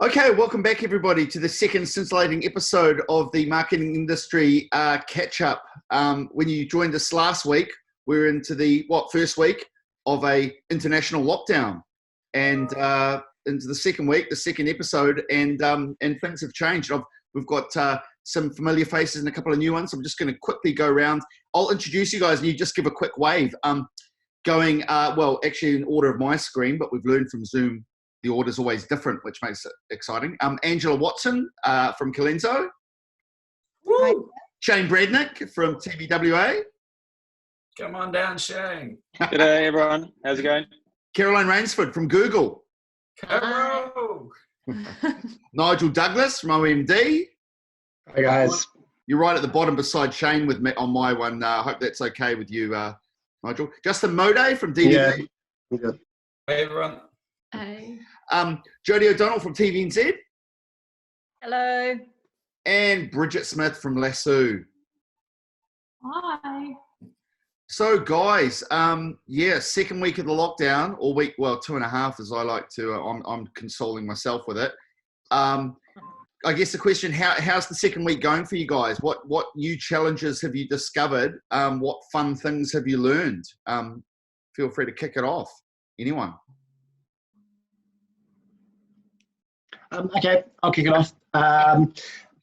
Okay, welcome back everybody to the second scintillating episode of the marketing industry catch-up. When you joined us last week, we're into the first week of a international lockdown, and into the second week, the second episode, and things have changed. We've got some familiar faces and a couple of new ones. I'm just going to quickly go around. I'll introduce you guys, and you just give a quick wave. Actually in order of my screen, but we've learned from Zoom. The order's always different, which makes it exciting. Angela Watson from Colenso. Woo! Shane Bradnick from TVWA. Come on down, Shane. G'day, everyone. How's it going? Caroline Rainsford from Google. Hello. Nigel Douglas from OMD. Hey, guys. You're right at the bottom beside Shane with me on my one. I hope that's okay with you, Nigel. Justin Mode from DVD. Yeah. Hey, everyone. Hey. Jodie O'Donnell from TVNZ. Hello. And Bridget Smith from Lasso. Hi. So, guys, second week of the lockdown, or week, 2.5 as I like to. I'm consoling myself with it. I guess the question: how's the second week going for you guys? What new challenges have you discovered? What fun things have you learned? Feel free to kick it off. Anyone? Okay, I'll kick it off.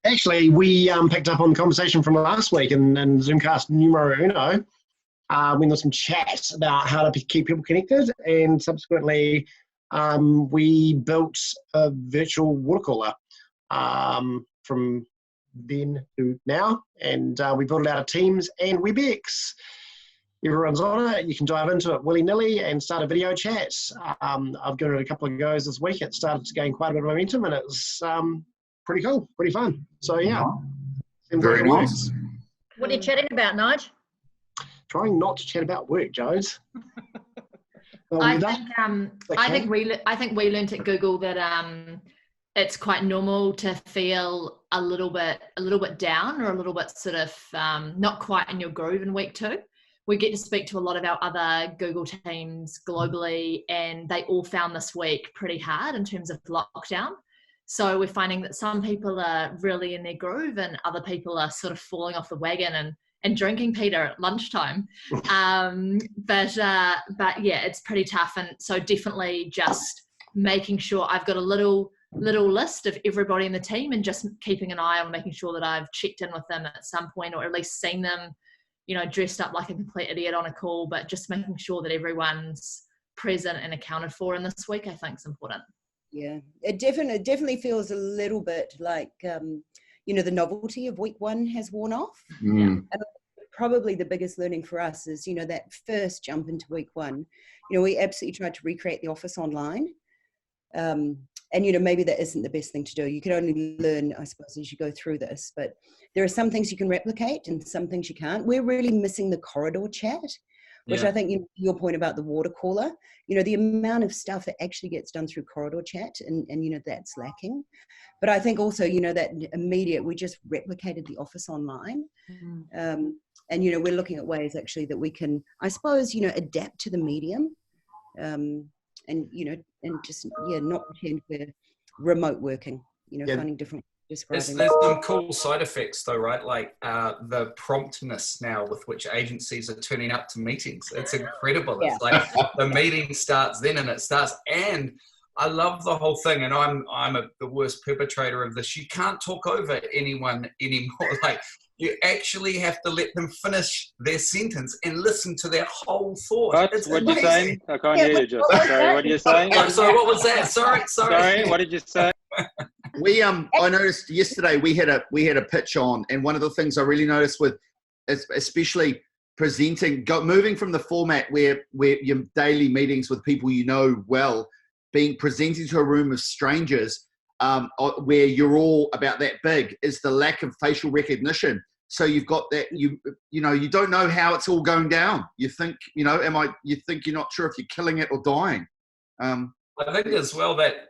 Actually, we picked up on the conversation from last week in Zoomcast numero uno, when there was some chat about how to keep people connected, and subsequently we built a virtual water cooler from then to now, and we built it out of Teams and WebEx. Everyone's on it. You can dive into it willy-nilly and start a video chat. I've given it a couple of goes this week. It started to gain quite a bit of momentum, and it's pretty cool, pretty fun. So, yeah. Very nice. What are you chatting about, Nige? Trying not to chat about work, Jones. I think we learnt at Google that it's quite normal to feel a little bit down, or a little bit sort of not quite in your groove in week 2. We get to speak to a lot of our other Google teams globally, and they all found this week pretty hard in terms of lockdown. So we're finding that some people are really in their groove, and other people are sort of falling off the wagon and drinking Peter at lunchtime. But yeah, it's pretty tough. And so definitely just making sure I've got a little list of everybody in the team, and just keeping an eye on making sure that I've checked in with them at some point, or at least seen them, dressed up like a complete idiot on a call, but just making sure that everyone's present and accounted for in this week, I think, is important. Yeah, it definitely feels a little bit like, the novelty of week 1 has worn off. Mm. And probably the biggest learning for us is, that first jump into week 1, we absolutely tried to recreate the office online. And, maybe that isn't the best thing to do. You can only learn, I suppose, as you go through this. But there are some things you can replicate and some things you can't. We're really missing the corridor chat, which I think, your point about the water cooler, the amount of stuff that actually gets done through corridor chat, and that's lacking. But I think also, that we just replicated the office online. Mm-hmm. And, we're looking at ways actually that we can, I suppose, adapt to the medium. And just not pretend we're remote working, finding different describing. There's some cool side effects though, right? Like the promptness now with which agencies are turning up to meetings. It's incredible. Yeah. It's like the meeting starts then, and it starts. And I love the whole thing, and I'm the worst perpetrator of this. You can't talk over anyone anymore. Like, you actually have to let them finish their sentence and listen to their whole thought. What are you saying? I can't hear you, Justin. Sorry, what are you saying? Sorry, what was that? Sorry. What did you say? I noticed yesterday we had a pitch on, and one of the things I really noticed with, especially presenting, moving from the format where your daily meetings with people well, being presenting to a room of strangers, where you're all about that big, is the lack of facial recognition. So you've got that, you don't know how it's all going down. You think, you think you're not sure if you're killing it or dying. I think as well that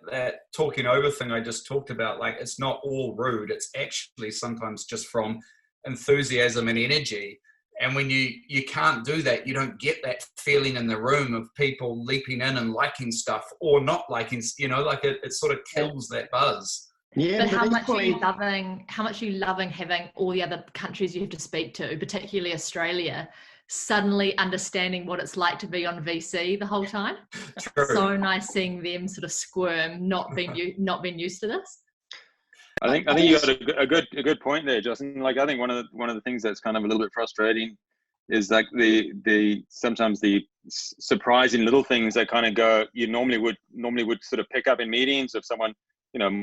talking over thing I just talked about, like, it's not all rude. It's actually sometimes just from enthusiasm and energy. And when you can't do that, you don't get that feeling in the room of people leaping in and liking stuff or not liking, like it sort of kills that buzz. Yeah, but how much are you loving having all the other countries you have to speak to, particularly Australia, suddenly understanding what it's like to be on VC the whole time? True. So nice seeing them sort of squirm, not being used to this. I think you got a good point there, Justin. Like, I think one of the things that's kind of a little bit frustrating is like sometimes the surprising little things that kind of go, you normally would sort of pick up in meetings. If someone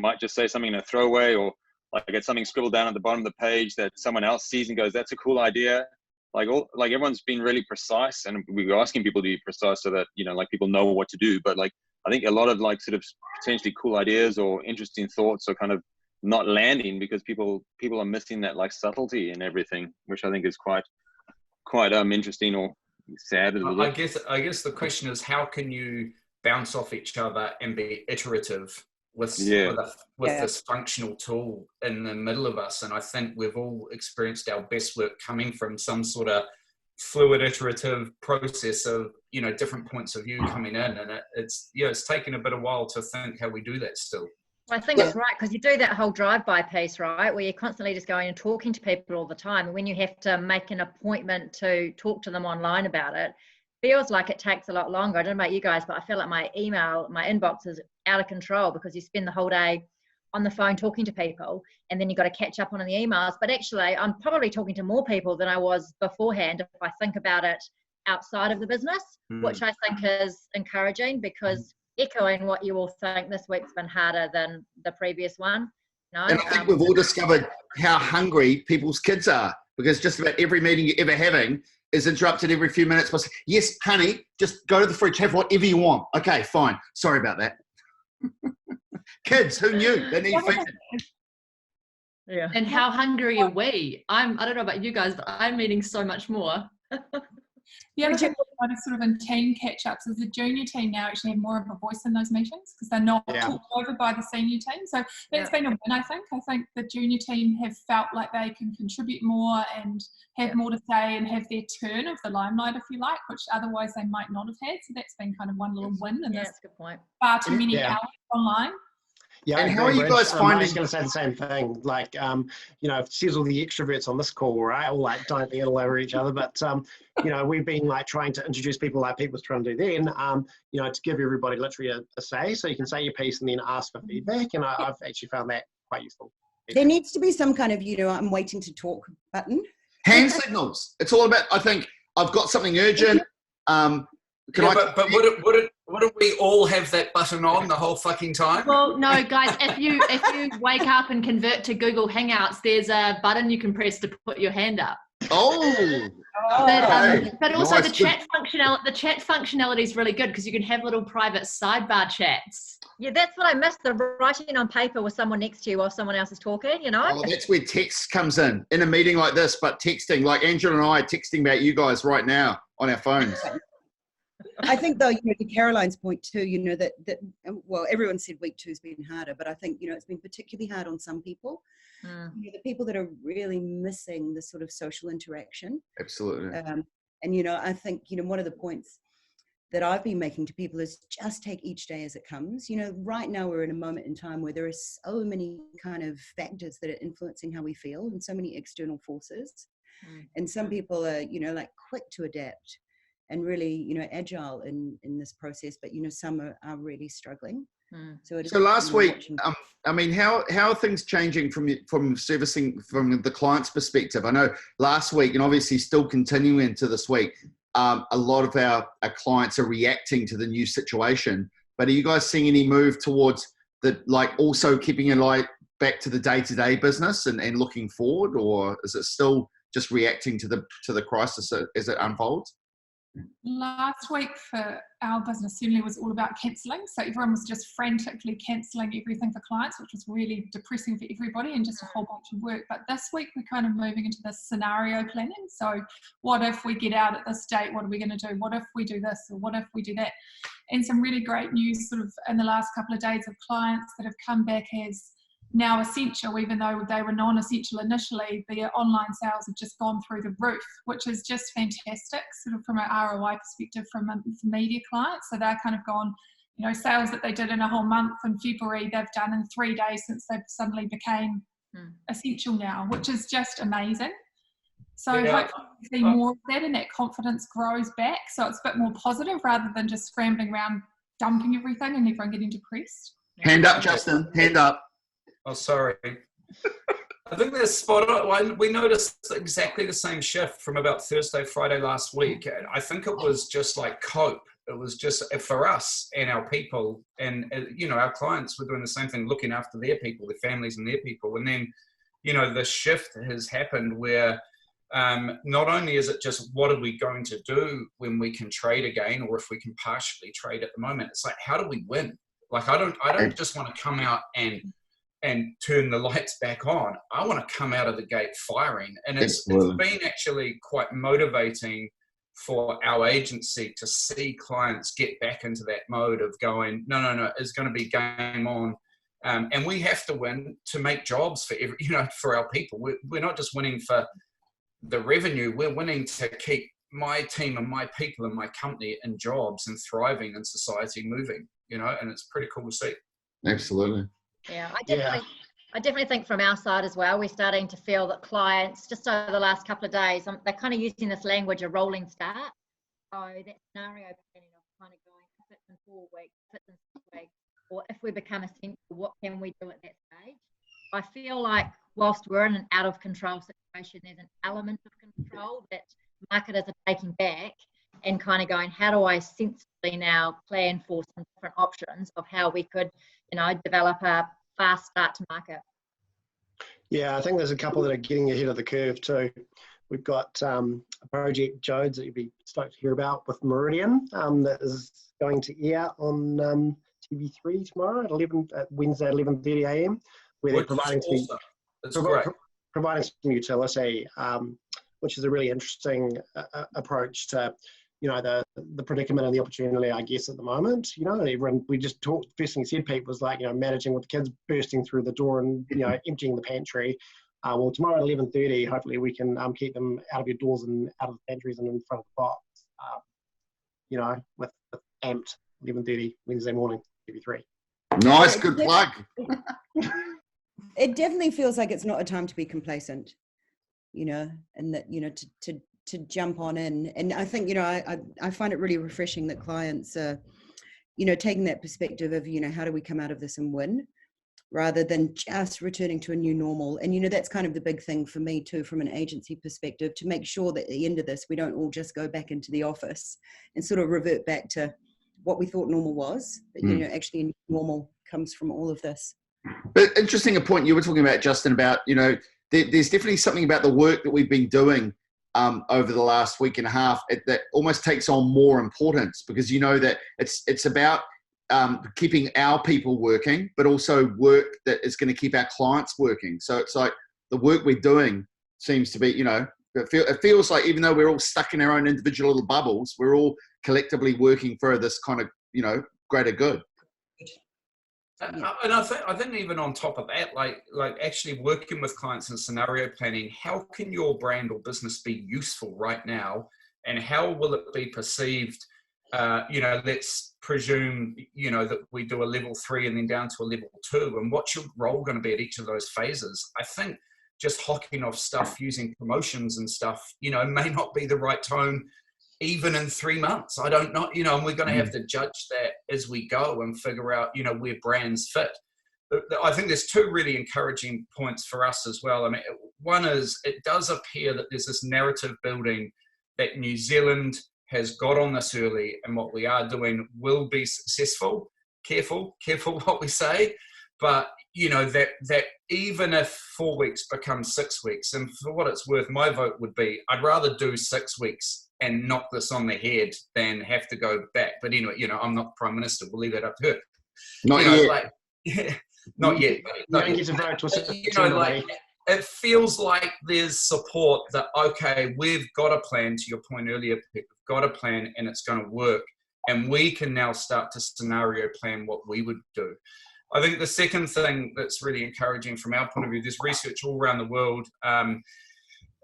might just say something in a throwaway, or like get something scribbled down at the bottom of the page that someone else sees and goes, "That's a cool idea." Like everyone's been really precise, and we're asking people to be precise so that like people know what to do. But like I think a lot of like sort of potentially cool ideas or interesting thoughts are kind of not landing because people are missing that like subtlety in everything, which I think is quite interesting or sad. I guess the question is, how can you bounce off each other and be iterative with this functional tool in the middle of us? And I think we've all experienced our best work coming from some sort of fluid iterative process of different points of view coming in, and it's taken a bit of while to think how we do that still. Well, I think it's right, because you do that whole drive-by piece, right, where you're constantly just going and talking to people all the time. And when you have to make an appointment to talk to them online about it, feels like it takes a lot longer. I don't know about you guys, but I feel like my inbox is out of control because you spend the whole day on the phone talking to people, and then you've got to catch up on the emails. But actually, I'm probably talking to more people than I was beforehand if I think about it outside of the business, which I think is encouraging, because echoing what you all think, this week's been harder than the previous one. And I think we've all discovered how hungry people's kids are, because just about every meeting you're ever having is interrupted every few minutes. But yes, honey, just go to the fridge, have whatever you want. Okay, fine. Sorry about that. Kids, who knew? They need feeding. Yeah. And how hungry are we? I don't know about you guys, but I'm eating so much more. The other thing we noticed sort of in team catch-ups is the junior team now actually have more of a voice in those meetings because they're not talked over by the senior team. So that's been a win, I think. I think the junior team have felt like they can contribute more and have more to say and have their turn of the limelight, if you like, which otherwise they might not have had. So that's been kind of one little win in this that's a good point. Far too many hours online. Yeah, and how are you guys finding? I was going to say the same thing. Like, it says all the extroverts on this call, right? All like don't be all over each other. But we've been like trying to introduce people like Pete was trying to do then. To give everybody literally a say, so you can say your piece and then ask for feedback. And I've actually found that quite useful. There needs to be some kind of I'm waiting to talk button. Hand signals. It's all about. I think I've got something urgent. But wouldn't we all have that button on the whole fucking time? Well, no, guys. If you wake up and convert to Google Hangouts, there's a button you can press to put your hand up. Oh. But also nice. the chat functionality is really good because you can have little private sidebar chats. Yeah, that's what I missed, the writing on paper with someone next to you while someone else is talking, Oh, that's where text comes in a meeting like this, but texting, like Angela and I are texting about you guys right now on our phones. I think though, to Caroline's point too, that everyone said week 2's been harder, but I think, it's been particularly hard on some people. The people that are really missing the sort of social interaction. Absolutely. And I think, one of the points that I've been making to people is just take each day as it comes. Right now we're in a moment in time where there are so many kind of factors that are influencing how we feel and so many external forces. And some people are, like quick to adapt and really, agile in this process, but, some are really struggling. So last week, how are things changing from servicing from the client's perspective? I know last week, and obviously still continuing into this week, a lot of our clients are reacting to the new situation, but are you guys seeing any move towards also keeping an eye back to the day-to-day business and looking forward, or is it still just reacting to the crisis as it unfolds? Last week for our business certainly was all about cancelling. So everyone was just frantically cancelling everything for clients, which was really depressing for everybody and just a whole bunch of work. But this week we're kind of moving into this scenario planning. So what if we get out at this date? What are we going to do? What if we do this? Or what if we do that? And some really great news sort of in the last couple of days of clients that have come back as now essential, even though they were non-essential initially. Their online sales have just gone through the roof, which is just fantastic, sort of from an ROI perspective from media clients. So they're kind of gone, you know, sales that they did in a whole month in February, they've done in 3 days since they suddenly became essential now, which is just amazing. So hopefully we see more of that and that confidence grows back. So it's a bit more positive rather than just scrambling around, dumping everything and everyone getting depressed. Hand up, Justin. Hand up. Oh, sorry. I think that's spot on. We noticed exactly the same shift from about Thursday, Friday last week. I think it was just like cope. It was just for us and our people, and you know, our clients were doing the same thing, looking after their people, their families and their people. And then, you know, the shift has happened where not only is it just what are we going to do when we can trade again, or if we can partially trade at the moment, it's like, how do we win? Like, I don't just want to come out and turn the lights back on. I want to come out of the gate firing. And it's been actually quite motivating for our agency to see clients get back into that mode of going, no, it's going to be game on. And we have to win to make jobs for for our people. We're not just winning for the revenue. We're winning to keep my team and my people and my company in jobs and thriving in society moving, you know, and it's pretty cool to see. Absolutely. Yeah, I definitely think from our side as well, we're starting to feel that clients, just over the last couple of days, they're kind of using this language of rolling start. So that scenario planning of kind of going, if it's in 4 weeks, if it's in 6 weeks, or if we become essential, what can we do at that stage? I feel like whilst we're in an out of control situation, there's an element of control that marketers are taking back and kind of going, how do I sensibly now plan for some different options of how we could, you know, develop a fast start to market? Yeah, I think there's a couple that are getting ahead of the curve too. We've got a project, Jodes, that you'll be stoked to hear about with Meridian, that is going to air on TV3 tomorrow at Wednesday at 11:30 a.m. where they're providing some utility, which is a really interesting approach to, you know, the predicament and the opportunity, I guess, at the moment. You know, everyone, we just talked, first thing he said, Pete, was like, you know, managing with the kids bursting through the door and, you know, emptying the pantry. Well, tomorrow at 11:30, hopefully we can keep them out of your doors and out of the pantries and in front of the box, you know, with amped 11:30 Wednesday morning, TV3. Nice, good plug. It definitely feels like it's not a time to be complacent, you know, and that, you know, to jump on in. And I think, you know, I find it really refreshing that clients are, you know, taking that perspective of, you know, how do we come out of this and win, rather than just returning to a new normal. And, you know, that's kind of the big thing for me too, from an agency perspective, to make sure that at the end of this, we don't all just go back into the office and sort of revert back to what we thought normal was, that, you know, actually normal comes from all of this. But interesting a point you were talking about, Justin, about, you know, there's definitely something about the work that we've been doing over the last week and a half that almost takes on more importance, because you know that it's about keeping our people working, but also work that is going to keep our clients working. So it's like the work we're doing seems to be, you know, it feels like even though we're all stuck in our own individual little bubbles, we're all collectively working for this kind of, you know, greater good. And I think even on top of that, like actually working with clients in scenario planning, how can your brand or business be useful right now, and how will it be perceived? You know, let's presume, you know, that we do a level 3 and then down to a level 2, and what's your role going to be at each of those phases? I think just hocking off stuff using promotions and stuff, you know, may not be the right tone even in 3 months. I don't know, you know, and we're going to have to judge that as we go and figure out, you know, where brands fit. I think there's 2 really encouraging points for us as well. I mean, one is it does appear that there's this narrative building that New Zealand has got on this early, and what we are doing will be successful. Careful what we say. But, you know, that even if 4 weeks becomes 6 weeks, and for what it's worth, my vote would be, I'd rather do 6 weeks and knock this on the head than have to go back. But anyway, you know, I'm not Prime Minister. We'll leave that up to her. Not yet. Like, not yet. You know, like, it feels like there's support that, okay, we've got a plan, to your point earlier, Pete, we've got a plan and it's going to work. And we can now start to scenario plan what we would do. I think the second thing that's really encouraging from our point of view, there's research all around the world,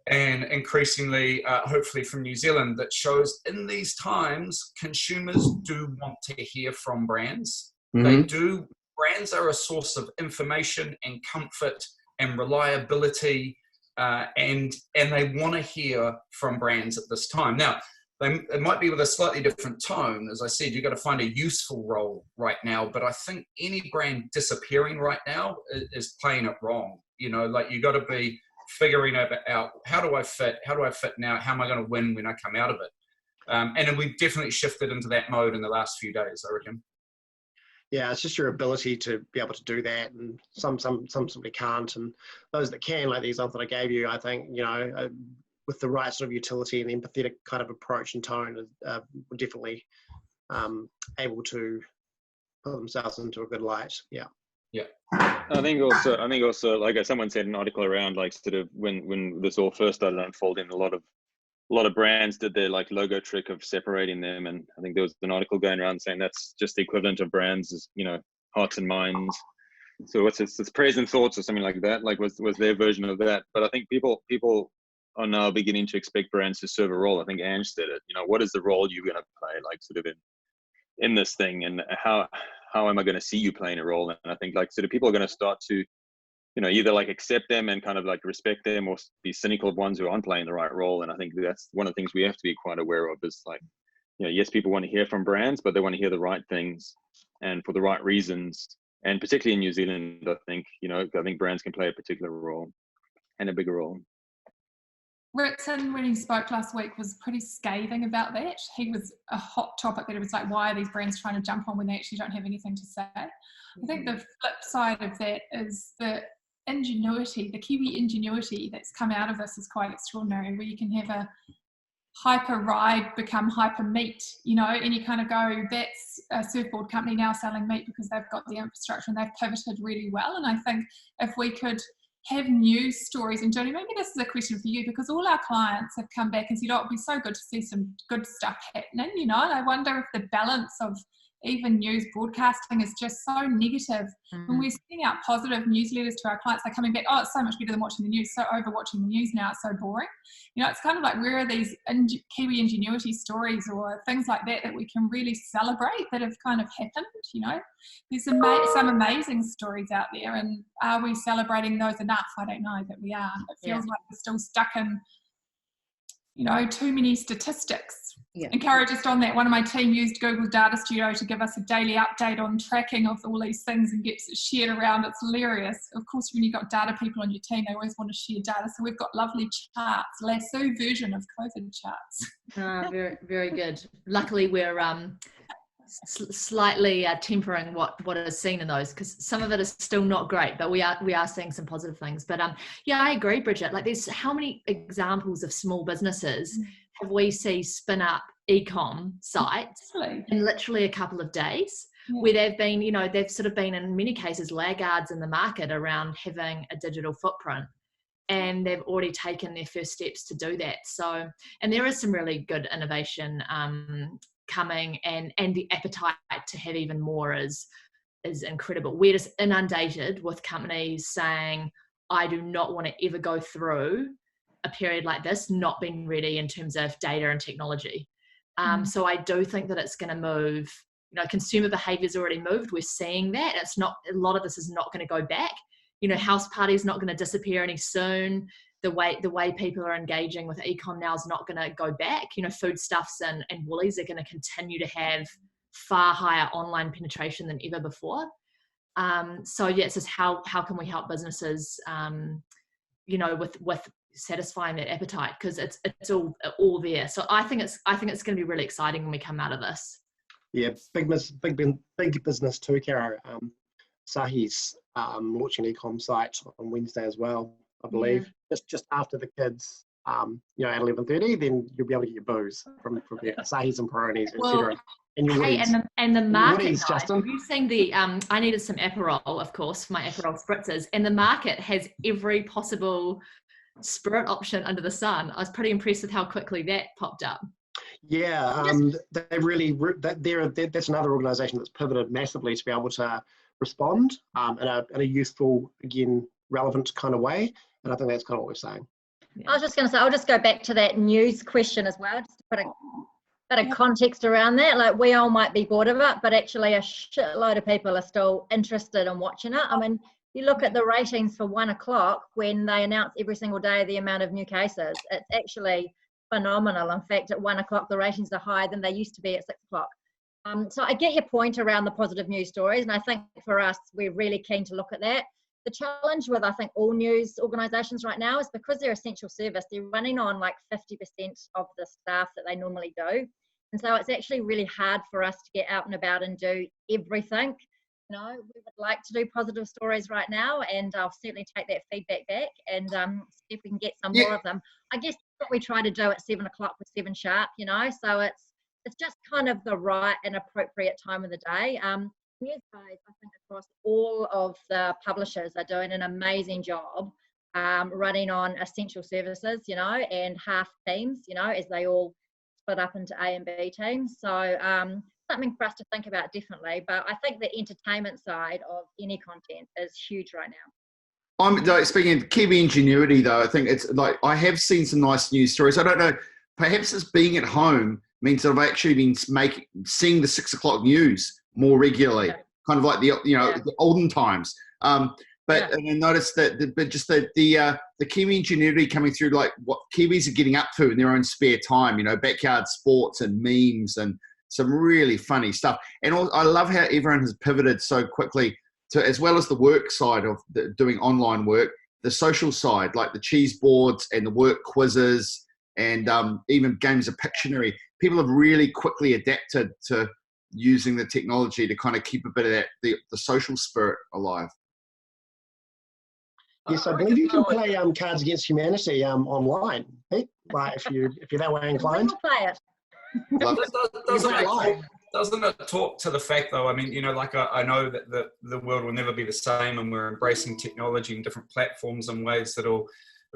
and increasingly, hopefully from New Zealand, that shows in these times, consumers do want to hear from brands. They do. Brands are a source of information and comfort and reliability, and they want to hear from brands at this time. Now, it might be with a slightly different tone. As I said, you've got to find a useful role right now, but I think any brand disappearing right now is playing it wrong. You know, like you got to be figuring out, how do I fit now? How am I going to win when I come out of it? And then we've definitely shifted into that mode in the last few days, I reckon. Yeah, it's just your ability to be able to do that, and some simply can't, and those that can, like the example that I gave you, I think, you know, with the right sort of utility and empathetic kind of approach and tone, were definitely able to put themselves into a good light. Yeah. I think also, like someone said in an article around, like sort of when this all first started unfolding, a lot of brands did their like logo trick of separating them, and I think there was an article going around saying that's just the equivalent of brands as, you know, hearts and minds. So what's it's prayers and thoughts or something like that, like was their version of that. But I think people are now beginning to expect brands to serve a role. I think Ange said it, you know, what is the role you're going to play, like sort of in this thing, and how am I going to see you playing a role? And I think like sort of people are going to start to, you know, either like accept them and kind of like respect them, or be cynical of ones who aren't playing the right role. And I think that's one of the things we have to be quite aware of, is like, you know, yes, people want to hear from brands, but they want to hear the right things and for the right reasons. And particularly in New Zealand, I think brands can play a particular role and a bigger role. Ritson, when he spoke last week, was pretty scathing about that. He was a hot topic that it was like, why are these brands trying to jump on when they actually don't have anything to say? I think the flip side of that is the ingenuity, the Kiwi ingenuity that's come out of this is quite extraordinary, where you can have a hyper ride become hyper meat, you know, and you kind of go, that's a surfboard company now selling meat because they've got the infrastructure and they've pivoted really well. And I think if we could have news stories, and Jodie, maybe this is a question for you, because all our clients have come back and said, oh, it'd be so good to see some good stuff happening, you know, and I wonder if the balance of even news broadcasting is just so negative. When we're sending out positive newsletters to our clients, they're coming back, oh, it's so much better than watching the news, so over watching the news now, it's so boring. You know, it's kind of like, where are these Kiwi ingenuity stories or things like that we can really celebrate that have kind of happened, you know? There's some amazing stories out there, and are we celebrating those enough? I don't know that we are. It feels like we're still stuck in, you know, too many statistics. Encourage us on that. One of my team used Google Data Studio to give us a daily update on tracking of all these things and gets it shared around. It's hilarious. Of course, when you've got data people on your team, they always want to share data. So we've got lovely charts, lasso version of COVID charts. Very, very good. Luckily, we're slightly tempering what is seen in those, because some of it is still not great, but we are seeing some positive things. But yeah, I agree, Bridget. Like, there's how many examples of small businesses have we see spin up e-com sites in literally a couple of days, where they've been, you know, they've sort of been in many cases laggards in the market around having a digital footprint, and they've already taken their first steps to do that. So, and there is some really good innovation coming, and the appetite to have even more is incredible. We're just inundated with companies saying, I do not want to ever go through a period like this not being ready in terms of data and technology. So I do think that it's going to move. You know, consumer behavior's already moved. We're seeing that. It's not, a lot of this is not going to go back. You know, house parties not going to disappear any soon. The way people are engaging with e-com now is not going to go back. You know, Foodstuffs and Woolies are going to continue to have far higher online penetration than ever before. So yeah, it's just how can we help businesses, you know, with satisfying that appetite, because it's all there. So I think it's going to be really exciting when we come out of this. Yeah, big business too, Kara. Sahi's launching an e-com site on Wednesday as well, I believe. Just after the kids, you know, at 11:30, then you'll be able to get your booze from Sahi's and Peronis, etc. And the market, Woodies, Justin. Have you seen the I needed some Aperol, of course, for my Aperol spritzers, and the market has every possible spirit option under the sun. I was pretty impressed with how quickly that popped up. Yeah, they really, that's another organisation that's pivoted massively to be able to respond in a useful, again, relevant kind of way. And I think that's kind of what we're saying. I was just going to say, I'll just go back to that news question as well, just to put a bit of context around that. Like, we all might be bored of it, but actually a shitload of people are still interested in watching it. I mean, you look at the ratings for 1 o'clock when they announce every single day the amount of new cases. It's actually phenomenal. In fact, at 1 o'clock, the ratings are higher than they used to be at 6 o'clock. So I get your point around the positive news stories, and I think for us, we're really keen to look at that. The challenge with, I think, all news organisations right now is because they're essential service, they're running on like 50% of the staff that they normally do. And so it's actually really hard for us to get out and about and do everything. You know, we would like to do positive stories right now, and I'll certainly take that feedback back and see if we can get some more of them. I guess what we try to do at 7 o'clock with 7 sharp, you know, so it's just kind of the right and appropriate time of the day. News guys, I think across all of the publishers are doing an amazing job running on essential services, you know, and half teams, you know, as they all split up into A and B teams. So something for us to think about definitely. But I think the entertainment side of any content is huge right now. Speaking of Kiwi ingenuity, though, I think it's like I have seen some nice news stories. I don't know, perhaps it's being at home means that I've actually been seeing the 6 o'clock news more regularly, kind of like the olden times. And I noticed that the Kiwi ingenuity coming through, like what Kiwis are getting up to in their own spare time, you know, backyard sports and memes and some really funny stuff. And I love how everyone has pivoted so quickly to, as well as the work side of doing online work, the social side, like the cheese boards and the work quizzes and even games of Pictionary. People have really quickly adapted to using the technology to kind of keep a bit of that the social spirit alive. Yes, I believe you can play Cards Against Humanity online, Pete, like if you're that way inclined. We'll play it. Doesn't it talk to the fact, though? I mean, you know, like I know that the world will never be the same, and we're embracing technology and different platforms in ways that'll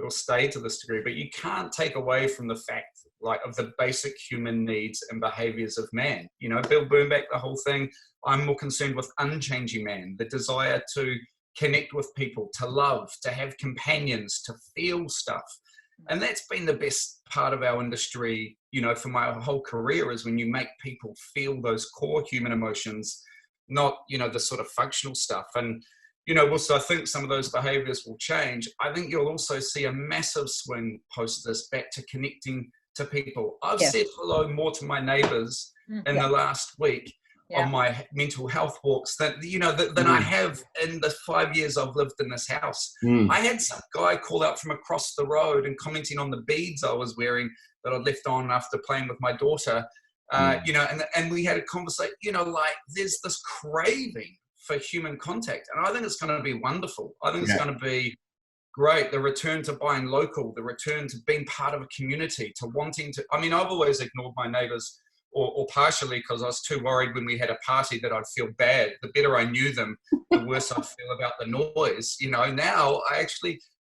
stay to this degree. But you can't take away from the fact, like, of the basic human needs and behaviours of man. You know, Bill Bernbach, the whole thing. I'm more concerned with unchanging man, the desire to connect with people, to love, to have companions, to feel stuff. And that's been the best part of our industry, you know, for my whole career, is when you make people feel those core human emotions, not, you know, the sort of functional stuff. And, you know, also I think some of those behaviors will change. I think you'll also see a massive swing post this back to connecting to people. I've said hello more to my neighbours in the last week on my mental health walks than I have in the 5 years I've lived in this house. I had some guy call out from across the road and commenting on the beads I was wearing that I'd left on after playing with my daughter. You know, and we had a conversation, you know, like there's this craving for human contact. And I think it's going to be wonderful. I think it's going to be great. The return to buying local, the return to being part of a community, to wanting to, I mean, I've always ignored my neighbours, or partially because I was too worried when we had a party that I'd feel bad. The better I knew them, the worse I'd feel about the noise. You know, now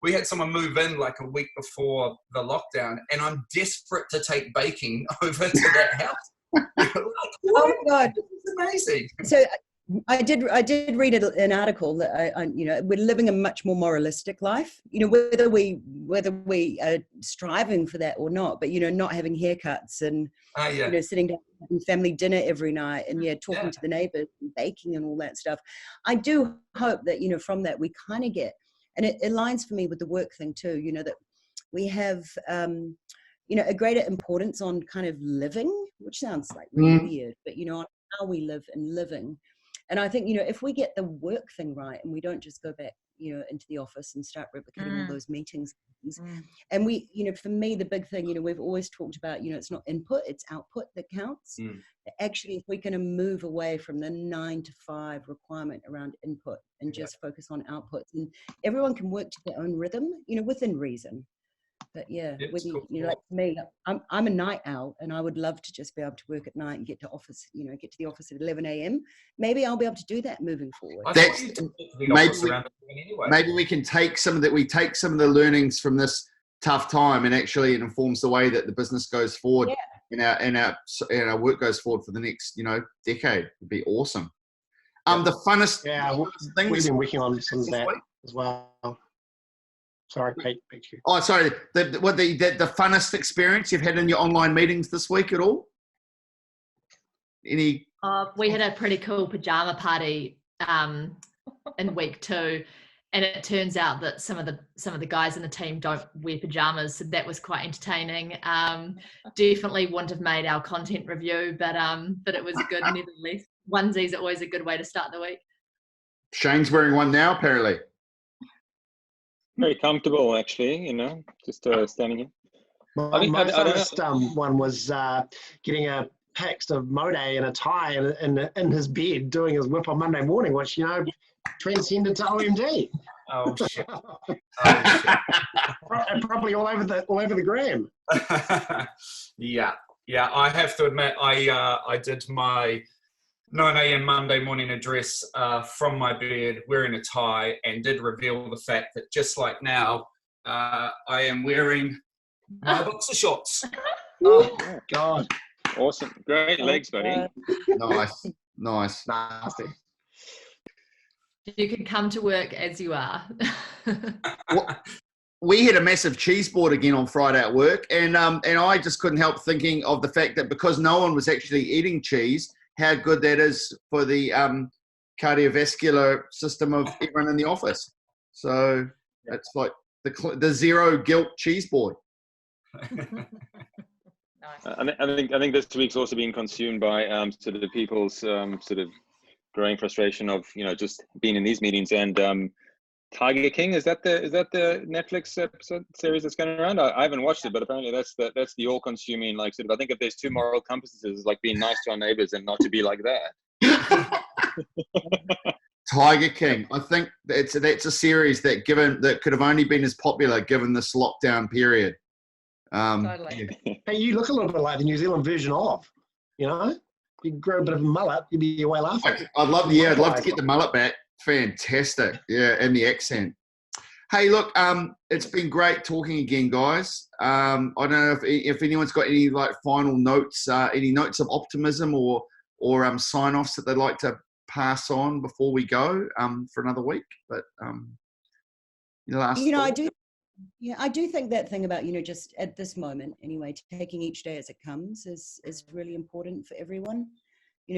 we had someone move in like a week before the lockdown, and I'm desperate to take baking over to that house. Like, oh my God. This is amazing. So I did read an article that we're living a much more moralistic life, you know, whether we are striving for that or not, but, you know, not having haircuts and, you know, sitting down having family dinner every night and talking to the neighbors and baking and all that stuff. I do hope that, you know, from that we kind of get, and it aligns for me with the work thing too, you know, that we have, you know, a greater importance on kind of living, which sounds like really weird, but, you know, on how we live and living. And I think, you know, if we get the work thing right and we don't just go back, you know, into the office and start replicating all those meetings. And we, you know, for me, the big thing, you know, we've always talked about, you know, it's not input, it's output that counts. Actually, if we can move away from the 9 to 5 requirement around input and just focus on outputs, and everyone can work to their own rhythm, you know, within reason. But whether you know, like me, I'm a night owl, and I would love to just be able to work at night and get to the office at 11 a.m. Maybe I'll be able to do that moving forward. Maybe we can take some of the learnings from this tough time, and actually it informs the way that the business goes forward and our work goes forward for the next, you know, decade. It'd be awesome. The funnest things. We've been working on some of that as well. Sorry, Pete. Oh, sorry. The funnest experience you've had in your online meetings this week at all? Any? We had a pretty cool pajama party in week 2, and it turns out that some of the guys in the team don't wear pajamas, so that was quite entertaining. Definitely wouldn't have made our content review, but it was good nevertheless. Onesies are always a good way to start the week. Shane's wearing one now, apparently. Very comfortable, actually. Just standing here. My first one was getting a text of Mode in a tie in his bed doing his whip on Monday morning, which transcended to OMG. Oh shit! And probably all over the gram. Yeah. I have to admit, I did my 9 a.m. Monday morning address from my bed wearing a tie, and did reveal the fact that just like now, I am wearing my boxer shorts. Oh God! Awesome, great legs, buddy. Nice. Nasty. You can come to work as you are. We had a massive cheese board again on Friday at work, and I just couldn't help thinking of the fact that because no one was actually eating cheese, how good that is for the cardiovascular system of everyone in the office. So it's like the zero guilt cheese board. I think this week's also being consumed by sort of the people's sort of growing frustration of just being in these meetings. And Tiger King, is that the Netflix episode series that's going around? I haven't watched it, but apparently that's the all-consuming, like, sort of, I think if there's 2 moral compasses, it's like being nice to our neighbors and not to be like that. Tiger King. I think that's a series that could have only been as popular given this lockdown period. Totally. Hey, you look a little bit like the New Zealand version of, you grow a bit of a mullet, you'd be away laughing. I'd love to get the mullet back. Fantastic. Yeah, and the accent. Hey, look, it's been great talking again, guys. I don't know if anyone's got any final notes, any notes of optimism or sign-offs that they'd like to pass on before we go for another week. But I do think that thing about just at this moment anyway, taking each day as it comes is really important for everyone.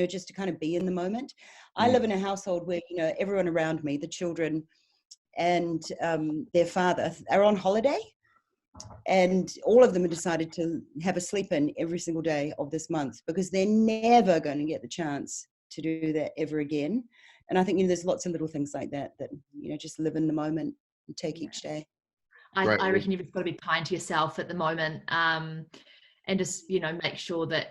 Just to kind of be in the moment. I live in a household where everyone around me, the children and their father, are on holiday, and all of them have decided to have a sleep in every single day of this month because they're never going to get the chance to do that ever again. And I think there's lots of little things like that just live in the moment and take each day. I reckon you've got to be kind to yourself at the moment, and just make sure that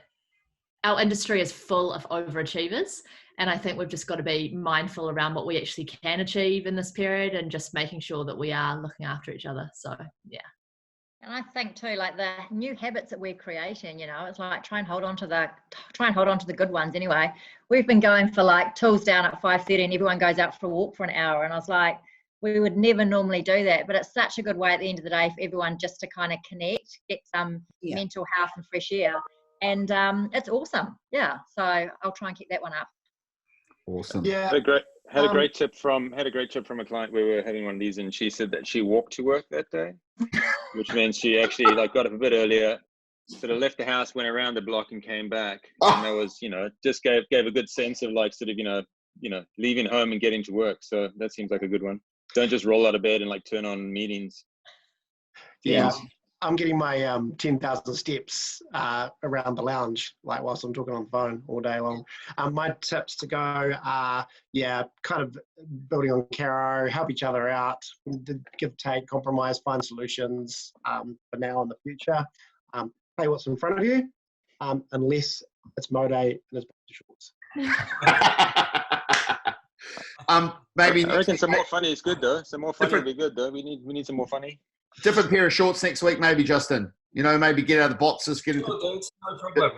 our industry is full of overachievers, and I think we've just got to be mindful around what we actually can achieve in this period, and just making sure that we are looking after each other. So yeah. And I think too, like the new habits that we're creating, it's like try and hold on to the good ones. Anyway, we've been going for like tools down at 5:30, and everyone goes out for a walk for an hour, and I was like, we would never normally do that, but it's such a good way at the end of the day for everyone just to kind of connect, get some mental health and fresh air. And it's awesome. Yeah. So I'll try and keep that one up. Awesome. Yeah. Had a great tip from a client. We were having one of these, and she said that she walked to work that day, which means she actually got up a bit earlier, sort of left the house, went around the block and came back. And that was, just gave a good sense of leaving home and getting to work. So that seems like a good one. Don't just roll out of bed and turn on meetings. Yeah. I'm getting my 10,000 steps around the lounge, whilst I'm talking on the phone all day long. My tips to go are, kind of building on Caro, help each other out, give, take, compromise, find solutions for now and the future. Play what's in front of you, unless it's Mode and it's shorts. Maybe I reckon some more funny is good though. Some more funny would be good though. We need some more funny. Different pair of shorts next week, maybe, Justin. Maybe get out of the boxes. Get into. No problem.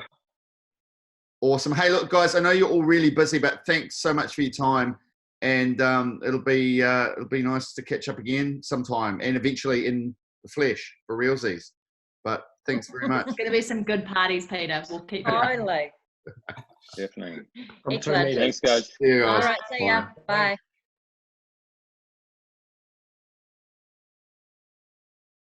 Awesome. Hey, look, guys, I know you're all really busy, but thanks so much for your time. And it'll be nice to catch up again sometime, and eventually in the flesh for realsies. But thanks very much. It's going to be some good parties, Peter. We'll keep Totally. Definitely. From 2 meters. Thanks, guys. Yeah, guys. All right, see ya. Bye.